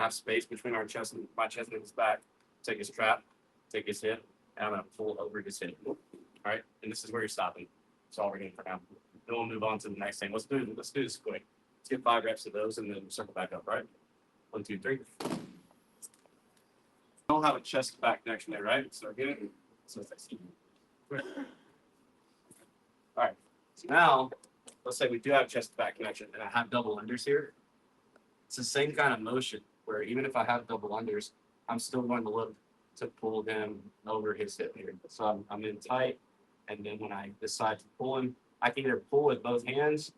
I have space between our chest and my chest and his back. Take his trap, take his hip, and I'm gonna pull over his hip. All right, and this is where you're stopping. That's all we're doing for now. Then we'll move on to the next thing. Let's do this quick. Let's get 5 reps of those, and then we'll circle back up. Right? 1, 2, 3. Don't have a chest to back connection there, right? So again, so all right. So now, let's say we do have chest to back connection, and I have double unders here. It's the same kind of motion where even if I have double unders, I'm still going to look to pull him over his hip here. So I'm in tight, and then when I decide to pull him, I can either pull with both hands,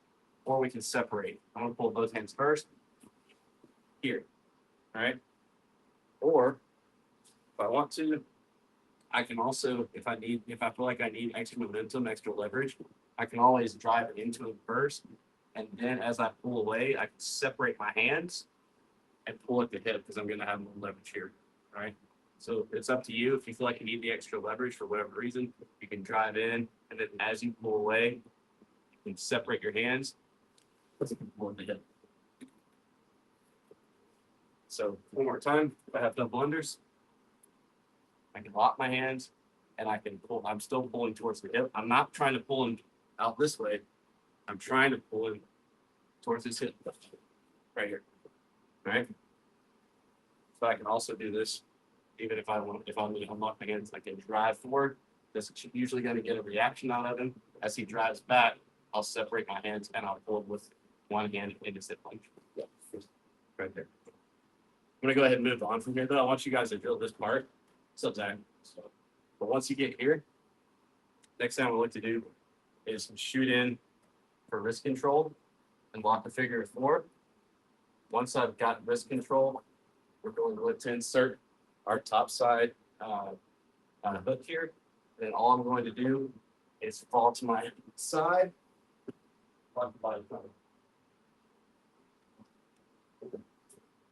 or we can separate. I'm gonna pull both hands first, here, all right? Or if I want to, I can also, if I feel like I need extra momentum, extra leverage, I can always drive it into him first, and then as I pull away, I can separate my hands and pull at the hip because I'm going to have more leverage here, right? So it's up to you. If you feel like you need the extra leverage for whatever reason, you can drive in, and then as you pull away, you can separate your hands. You can pull at the hip. So one more time, if I have double unders, I can lock my hands, and I can pull. I'm still pulling towards the hip. I'm not trying to pull him out this way. I'm trying to pull him towards his hip, right here. Right. So I can also do this, even if I want. If I'm going to unlock my hands, I can drive forward. This is usually going to get a reaction out of him. As he drives back, I'll separate my hands and I'll pull with one hand in his hip punch. Yeah, right there. I'm going to go ahead and move on from here, though. I want you guys to drill this part. So, Zach. But once you get here, next thing I would like to do is shoot in for wrist control and lock the figure of 4. Once I've got wrist control, we're going to look to insert our top side hook here. And then all I'm going to do is fall to my side. One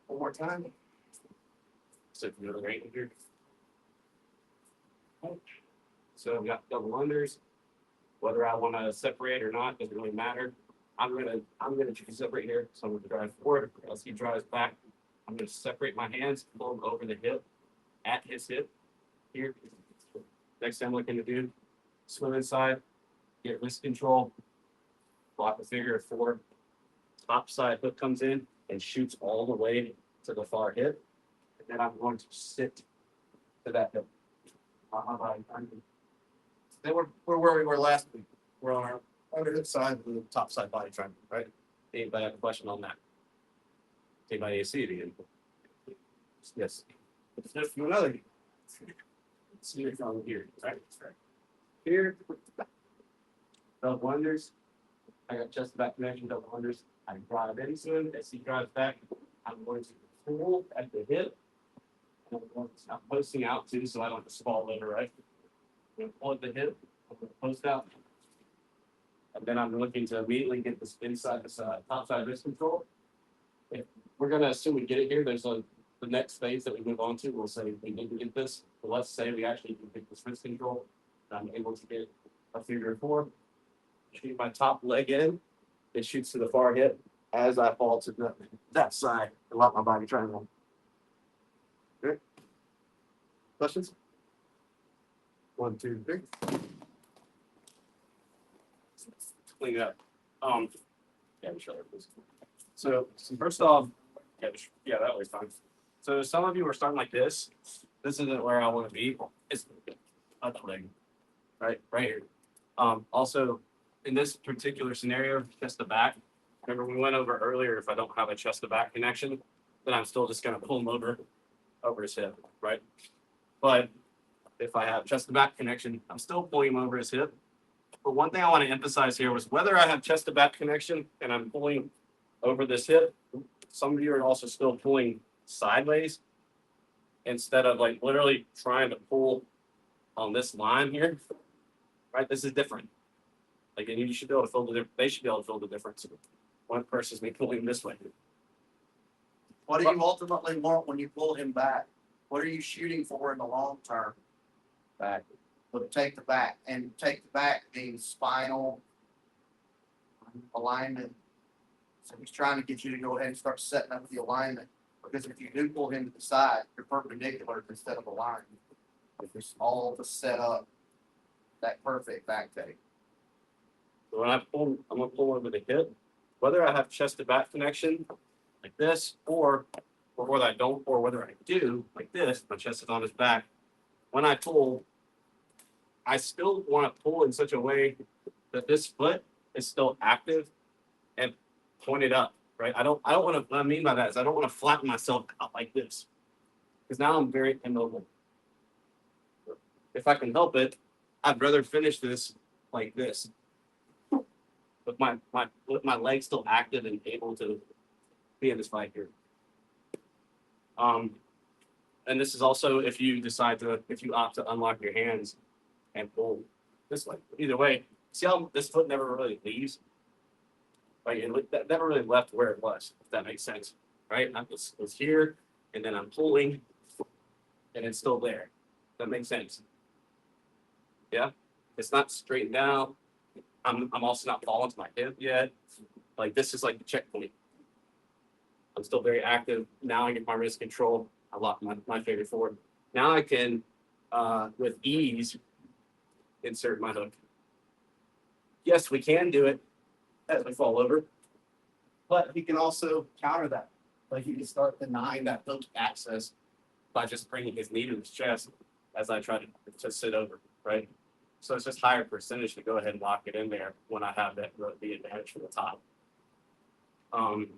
more time. So if you go to the right here. So I've got double unders. Whether I want to separate or not doesn't really matter. I'm gonna choose separate here. So I'm gonna drive forward. As he drives back, I'm gonna separate my hands, pull him over the hip, at his hip. Here. Next thing I'm looking to do, swim inside, get wrist control, block the figure of 4. Top side hook comes in and shoots all the way to the far hip. And then I'm going to sit to that hip. Then we're where we were last week. We're on our underhook side with the top side body triangle, right? Anybody have a question on that? Anybody see it again? Yes. Let's just do another. See it from here, right? Here, double unders. I got chest to back connection, double unders. I drive into him. As he drives back, I'm going to pull at the hip. And I'm posting out too, so I don't just fall over, right? I'm going to pull at the hip. I'm going to post out. And then I'm looking to immediately get this inside this top side wrist control. If we're going to assume we get it here, there's the next phase that we move on to. We'll say we need to get this. But let's say we actually can get this wrist control. And I'm able to get a figure of 4. Shoot my top leg in. It shoots to the far hip as I fall to that side and lock my body triangle. Okay. Questions? 1, 2, 3. Let's clean it up. Yeah, sure. So first off, yeah, that was fine. So some of you are starting like this. This isn't where I want to be. It's other leg, right here. Also, in this particular scenario, chest to back. Remember we went over earlier. If I don't have a chest to back connection, then I'm still just going to pull him over his hip, right? But if I have chest to back connection, I'm still pulling him over his hip. But one thing I want to emphasize here was whether I have chest to back connection and I'm pulling over this hip, some of you are also still pulling sideways instead of like literally trying to pull on this line here, right? This is different. Like, and you should be able to feel the difference. They should be able to feel the difference. One person's me pulling this way. What do you ultimately want when you pull him back? What are you shooting for in the long term? Back. But take the back, and take the back means spinal alignment. So he's trying to get you to go ahead and start setting up the alignment. Because if you do pull him to the side, you're perpendicular instead of aligned. It's all to set up that perfect back take. So when I pull, I'm gonna pull over the hip, whether I have chest to back connection like this, or whether I don't, or whether I do like this, my chest is on his back. When I pull, I still want to pull in such a way that this foot is still active and pointed up, right? I don't want to, what I mean by that is I don't want to flatten myself out like this, because now I'm very immobile. If I can help it, I'd rather finish this like this, with my legs still active and able to be in this fight here. And this is also if you opt to unlock your hands and pull this way. Either way, see how this foot never really leaves? Right, that never really left where it was, if that makes sense. Right? It's here, and then I'm pulling, and it's still there. That makes sense. Yeah? It's not straightened down. I'm also not falling to my hip yet. Like this is like the checkpoint. I'm still very active. Now I get my wrist control. I lock my finger forward. Now I can, with ease, insert my hook. Yes, we can do it as we fall over, but we can also counter that. Like he can start denying that hook access by just bringing his knee to his chest as I try to sit over, right? So it's just higher percentage to go ahead and lock it in there when I have that the advantage from the top. You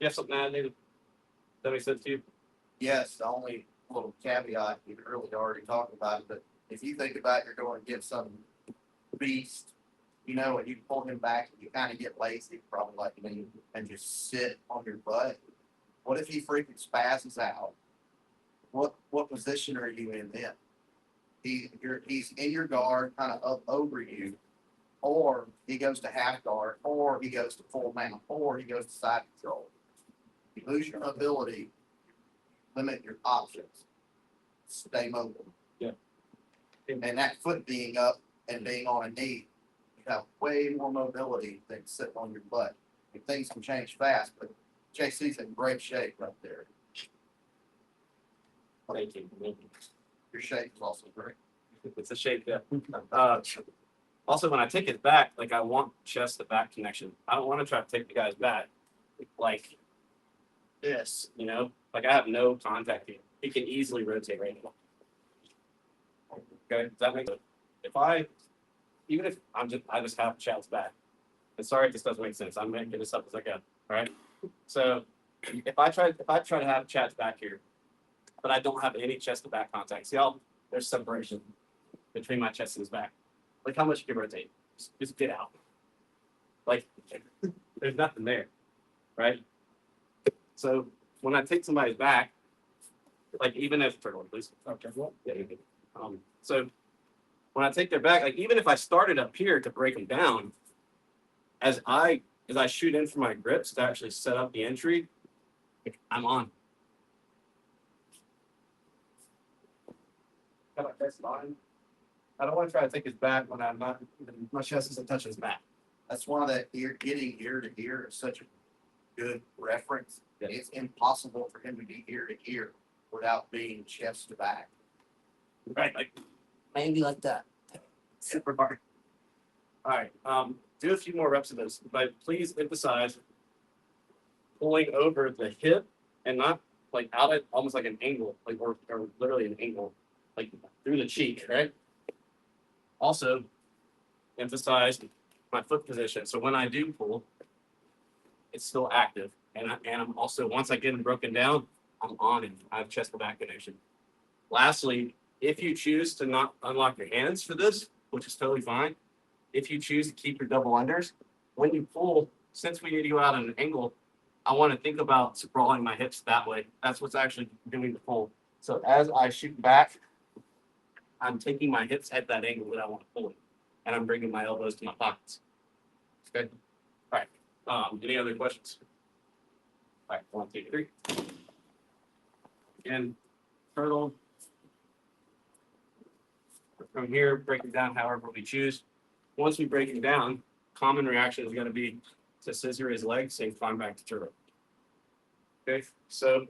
have something to add, David? Does that make sense to you? Yes, the only little caveat, you really already talked about it, but if you think about you're going to get some beast, you know, and you pull him back and you kind of get lazy, probably like me, and just sit on your butt. What if he freaking spazzes out? What position are you in then? He's in your guard, kind of up over you, or he goes to half guard, or he goes to full mount, or he goes to side control. You lose your ability, limit your options, stay mobile. Yeah. And that foot being up and being on a knee, you have way more mobility than sitting on your butt. And things can change fast, but JC's in great shape right there. Thank you. Your shape is also great. It's a shape, yeah. Also, when I take it back, like I want chest to back connection. I don't want to try to take the guy's back like this, you know? Like I have no contact here. He can easily rotate right now. Okay, does that make sense? Even if I just have chest back. And sorry if this doesn't make sense. I'm making this up as I go. All right. So if I try to have chats back here, but I don't have any chest to back contact. See how there's separation between my chest and his back. Like how much you can rotate. Just get out. Like there's nothing there. Right? So when I take somebody's back, like even if please. Okay. Yeah, you're good. So when I take their back, like even if I started up here to break them down, as I shoot in for my grips to actually set up the entry, like, I'm on. How about this line? I don't want to try to take his back when I'm not, my chest isn't touching his back. That's why that getting ear to ear is such a good reference. Yeah. It's impossible for him to be ear to ear without being chest to back. Right, like maybe like that. Super hard. All right, do a few more reps of this, but please emphasize pulling over the hip and not like out at almost like an angle, like or literally an angle, like through the cheek, right? Also, emphasize my foot position. So when I do pull, it's still active, and I'm also once I get them broken down, I'm on it. I have chest to back connection. Lastly, if you choose to not unlock your hands for this, which is totally fine, if you choose to keep your double unders, when you pull, since we need to go out at an angle, I want to think about sprawling my hips that way. That's what's actually doing the pull. So as I shoot back, I'm taking my hips at that angle that I want to pull it, and I'm bringing my elbows to my pockets. Okay. All right. Any other questions? All right. 1, 2, 3. Again, turtle. From here, break it down however we choose. Once we break it down, common reaction is going to be to scissor his legs and climb back to turtle. Okay, so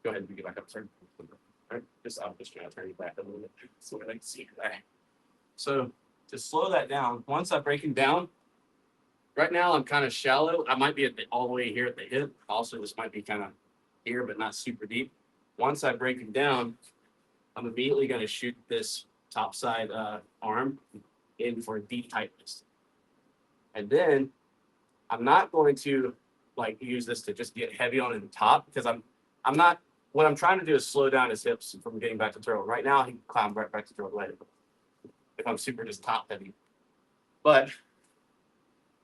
go ahead and get back up, sir. All right, I'm just trying to turn you back a little bit so I can see. All right. So to slow that down, once I break him down, right now I'm kind of shallow. I might be all the way here at the hip. Also, this might be kind of here, but not super deep. Once I break him down, I'm immediately going to shoot this top side arm in for a deep tightness. And then I'm not going to like use this to just get heavy on the top because I'm not, what I'm trying to do is slow down his hips from getting back to turtle. Right now, he can climb right back to turtle later if I'm super just top heavy. But if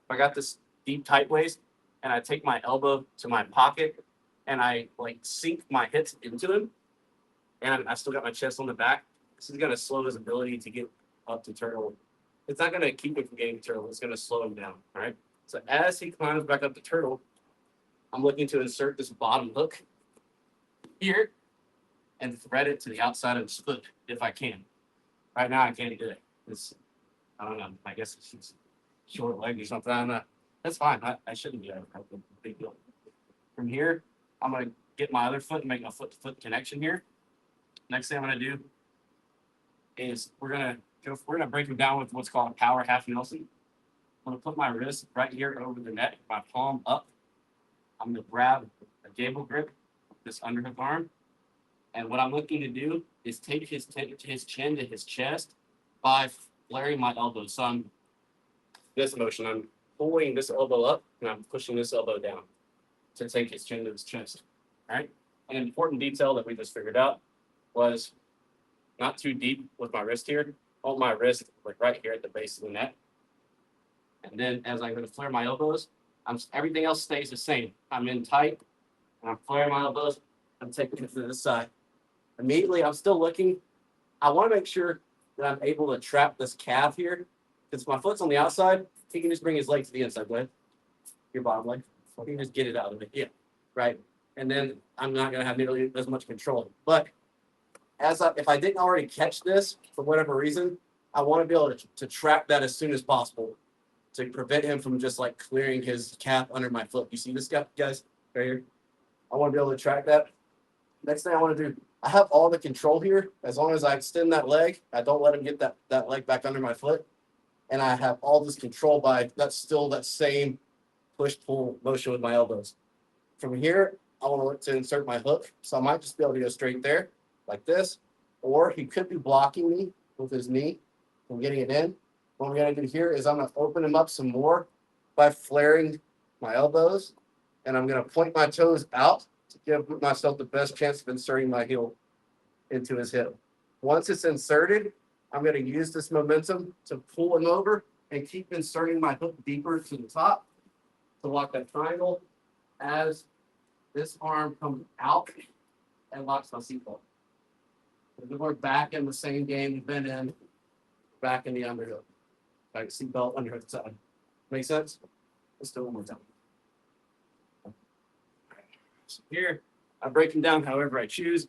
I got this deep tight waist and I take my elbow to my pocket and I like sink my hips into him and I still got my chest on the back, this is going to slow his ability to get up to turtle. It's not going to keep him from getting to turtle. It's going to slow him down. All right. So as he climbs back up to turtle, I'm looking to insert this bottom hook here and thread it to the outside of his foot if I can. Right now, I can't do it. I don't know. I guess it's short leg or something. I don't know. That's fine. I shouldn't be a big deal. From here, I'm going to get my other foot and make a foot-to-foot connection here. Next thing I'm going to do is we're going to break him down with what's called a power half Nelson. I'm going to put my wrist right here over the neck, my palm up. I'm going to grab a gable grip, this underhook arm. And what I'm looking to do is take his chin to his chest by flaring my elbow. So I'm this motion. I'm pulling this elbow up and I'm pushing this elbow down to take his chin to his chest. All right. An important detail that we just figured out was not too deep with my wrist here. Hold my wrist like right here at the base of the neck. And then as I'm going to flare my elbows, everything else stays the same. I'm in tight and I'm flaring my elbows. I'm taking it to this side. Immediately, I'm still looking. I want to make sure that I'm able to trap this calf here. Because my foot's on the outside, he can just bring his leg to the inside, go ahead. Your bottom leg. He can just get it out of it. Yeah. Right. And then I'm not going to have nearly as much control. But if I didn't already catch this for whatever reason, I want to be able to trap that as soon as possible to prevent him from just like clearing his calf under my foot. You see this guy, guys, right here? I want to be able to track that. Next thing I want to do, I have all the control here. As long as I extend that leg, I don't let him get that leg back under my foot. And I have all this control by that's still that same push-pull motion with my elbows. From here, I want to look to insert my hook. So I might just be able to go straight there like this. Or he could be blocking me with his knee from getting it in. What I'm going to do here is I'm going to open him up some more by flaring my elbows. And I'm going to point my toes out to give myself the best chance of inserting my heel into his hip. Once it's inserted, I'm going to use this momentum to pull him over and keep inserting my hook deeper to the top to lock that triangle as this arm comes out and locks my seatbelt. We're back in the same game we've been in, back in the underhook. Like seatbelt, underhook side. Make sense? Let's do it one more time. So here, I break them down however I choose.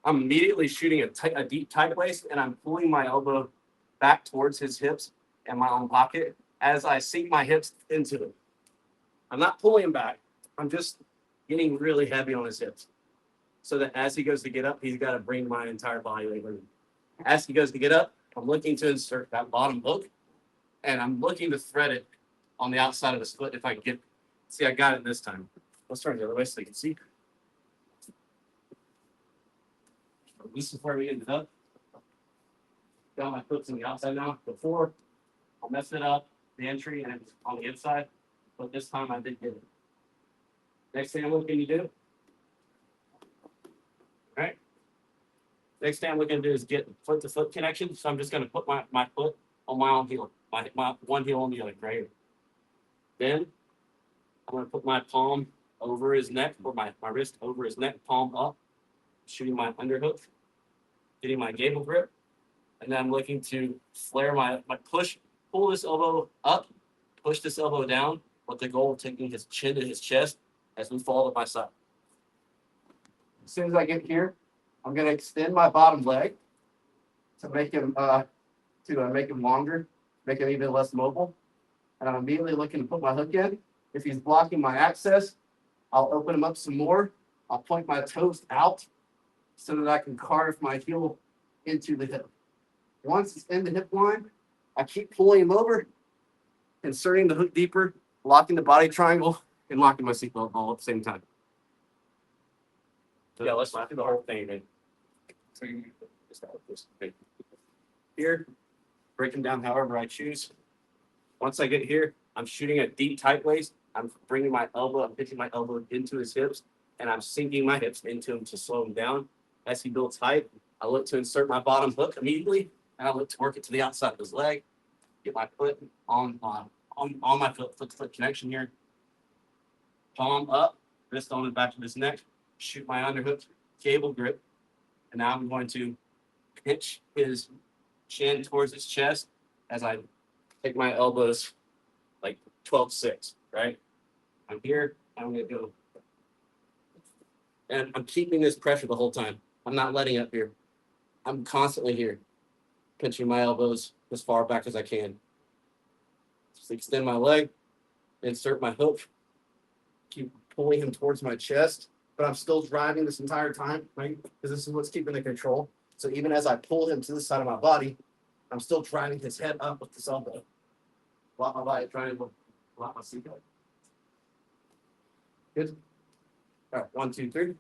I'm immediately shooting a deep tight waist, and I'm pulling my elbow back towards his hips and my own pocket as I sink my hips into them. I'm not pulling him back. I'm just getting really heavy on his hips so that as he goes to get up, he's got to bring my entire body weight with him. As he goes to get up, I'm looking to insert that bottom hook, and I'm looking to thread it on the outside of his foot if I can get. See, I got it this time. Let's turn the other way so you can see. This is where we ended up. Got my foot's on the outside now. Before, I messed it up, the entry, and it was on the inside. But this time I did get it. Next thing I'm looking to do. All right. Next thing I'm looking to do is get foot-to-foot connection. So I'm just going to put my foot on my own heel. My one heel on the other, right here. Then I'm going to put my palm over his neck, or my wrist over his neck, palm up, shooting my underhook, getting my gable grip, and then I'm looking to flare my pull this elbow up, push this elbow down, with the goal of taking his chin to his chest as we fall to my side. As soon as I get here, I'm going to extend my bottom leg to make him longer, make him even less mobile. And I'm immediately looking to put my hook in. If he's blocking my access, I'll open them up some more. I'll point my toes out so that I can carve my heel into the hip. Once it's in the hip line, I keep pulling him over, inserting the hook deeper, locking the body triangle, and locking my seatbelt all at the same time. So yeah, let's do the whole thing, man. So you just start with this. Okay. Here, break them down however I choose. Once I get here, I'm shooting a deep tight waist. I'm bringing my elbow, I'm pitching my elbow into his hips, and I'm sinking my hips into him to slow him down. As he builds height, I look to insert my bottom hook immediately, and I look to work it to the outside of his leg. Get my foot on my foot connection here. Palm up, wrist on the back of his neck. Shoot my underhook cable grip, and now I'm going to pinch his chin towards his chest as I take my elbows like 12-6, right? I'm here, I'm gonna go. And I'm keeping this pressure the whole time. I'm not letting up here. I'm constantly here, pinching my elbows as far back as I can. Just extend my leg, insert my hook, keep pulling him towards my chest, but I'm still driving this entire time, right? Because this is what's keeping the control. So even as I pull him to the side of my body, I'm still driving his head up with this elbow. Lock my body triangle, lock my seatbelt. Good. All right, 1, 2, 3.